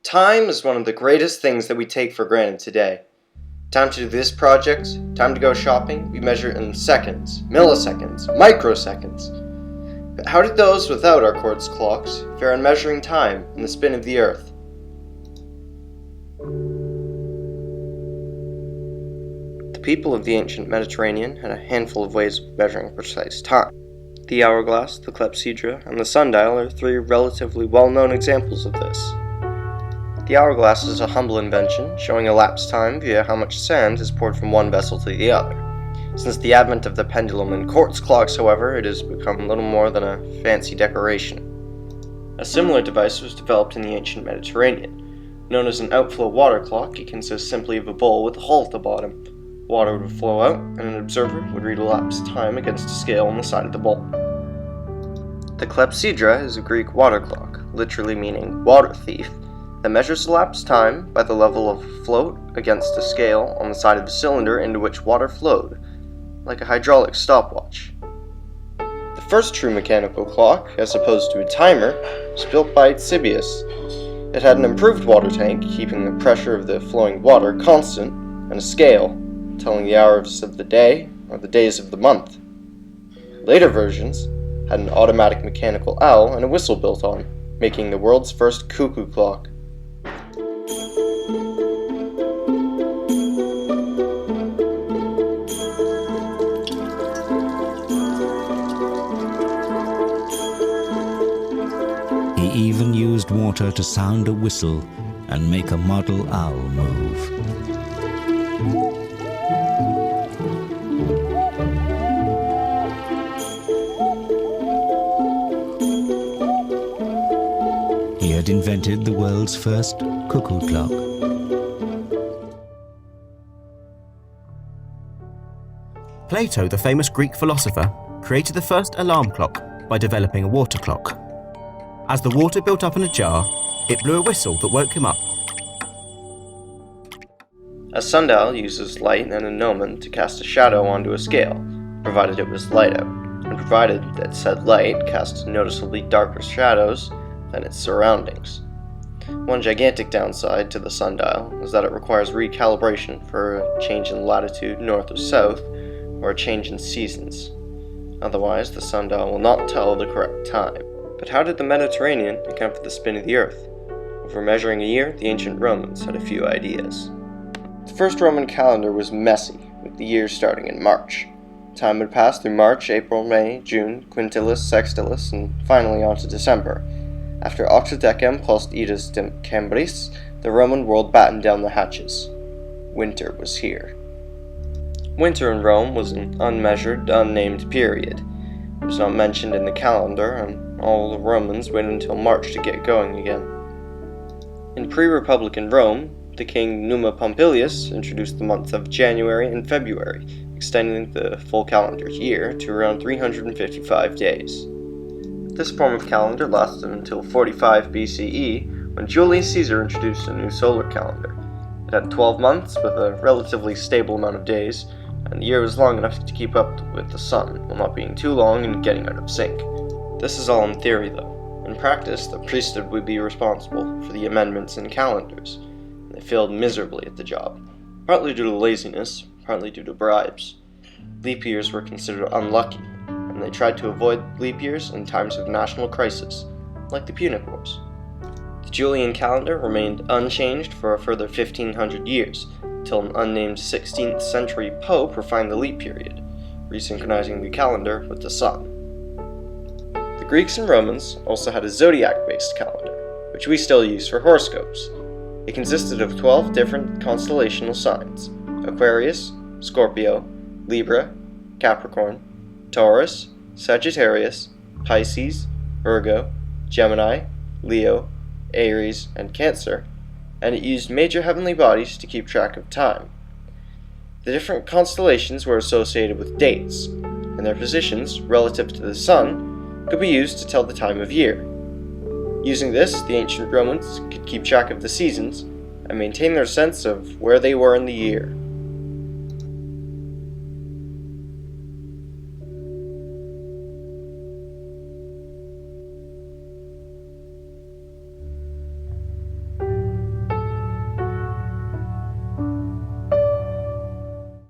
Time is one of the greatest things that we take for granted today. Time to do this project, time to go shopping, we measure it in seconds, milliseconds, microseconds. But how did those without our quartz clocks fare in measuring time and the spin of the earth? The people of the ancient Mediterranean had a handful of ways of measuring precise time. The hourglass, the clepsydra, and the sundial are three relatively well-known examples of this. The hourglass is a humble invention, showing elapsed time via how much sand is poured from one vessel to the other. Since the advent of the pendulum and quartz clocks, however, it has become little more than a fancy decoration. A similar device was developed in the ancient Mediterranean. Known as an outflow water clock, it consists simply of a bowl with a hole at the bottom. Water would flow out, and an observer would read elapsed time against a scale on the side of the bowl. The clepsydra is a Greek water clock, literally meaning water thief, that measures elapsed time by the level of float against a scale on the side of the cylinder into which water flowed, like a hydraulic stopwatch. The first true mechanical clock, as opposed to a timer, was built by Cibbius. It had an improved water tank, keeping the pressure of the flowing water constant, and a scale, telling the hours of the day or the days of the month. Later versions had an automatic mechanical owl and a whistle built on, making the world's first cuckoo clock. He even used water to sound a whistle and make a model owl move. He had invented the world's first cuckoo clock. Plato, the famous Greek philosopher, created the first alarm clock by developing a water clock. As the water built up in a jar, it blew a whistle that woke him up. A sundial uses light and a gnomon to cast a shadow onto a scale, provided it was light out, and provided that said light cast noticeably darker shadows than its surroundings. One gigantic downside to the sundial is that it requires recalibration for a change in latitude north or south, or a change in seasons. Otherwise, the sundial will not tell the correct time. But how did the Mediterranean account for the spin of the earth? For measuring a year, the ancient Romans had a few ideas. The first Roman calendar was messy, with the years starting in March. Time would pass through March, April, May, June, Quintilis, Sextilis, and finally on to December. After octodecem post idus Decembris, the Roman world battened down the hatches. Winter was here. Winter in Rome was an unmeasured, unnamed period. It was not mentioned in the calendar, and all the Romans waited until March to get going again. In pre-Republican Rome, the king Numa Pompilius introduced the months of January and February, extending the full calendar year to around 355 days. This form of calendar lasted until 45 BCE, when Julius Caesar introduced a new solar calendar. It had 12 months with a relatively stable amount of days, and the year was long enough to keep up with the sun, while not being too long and getting out of sync. This is all in theory, though. In practice, the priesthood would be responsible for the amendments in calendars, and they failed miserably at the job, partly due to laziness, partly due to bribes. Leap years were considered unlucky, and they tried to avoid leap years in times of national crisis, like the Punic Wars. The Julian calendar remained unchanged for a further 1500 years, until an unnamed 16th century pope refined the leap period, resynchronizing the calendar with the sun. The Greeks and Romans also had a zodiac-based calendar, which we still use for horoscopes. It consisted of 12 different constellational signs: Aquarius, Scorpio, Libra, Capricorn, Taurus, Sagittarius, Pisces, Virgo, Gemini, Leo, Aries, and Cancer, and it used major heavenly bodies to keep track of time. The different constellations were associated with dates, and their positions, relative to the sun, could be used to tell the time of year. Using this, the ancient Romans could keep track of the seasons and maintain their sense of where they were in the year.